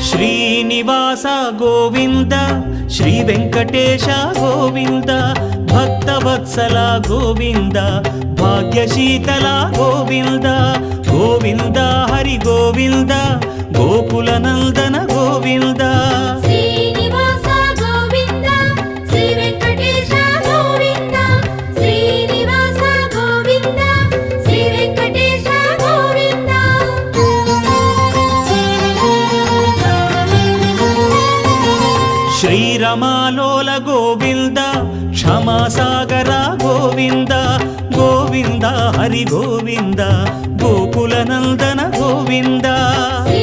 Srinivasa Govinda Shri Venkatesha Govinda Bhaktavatsala Govinda భాగ్యశీతల Govinda Govinda Hari Govinda Gokula Nandana Govinda Srinivasa Govinda Shri Venkatesha Govinda Srinivasa Govinda Shri Venkatesha Govinda శ్రీరమాలోల Govinda క్షమాసాగర Govinda Govinda Hari Govinda Gokula Nandana Govinda Shri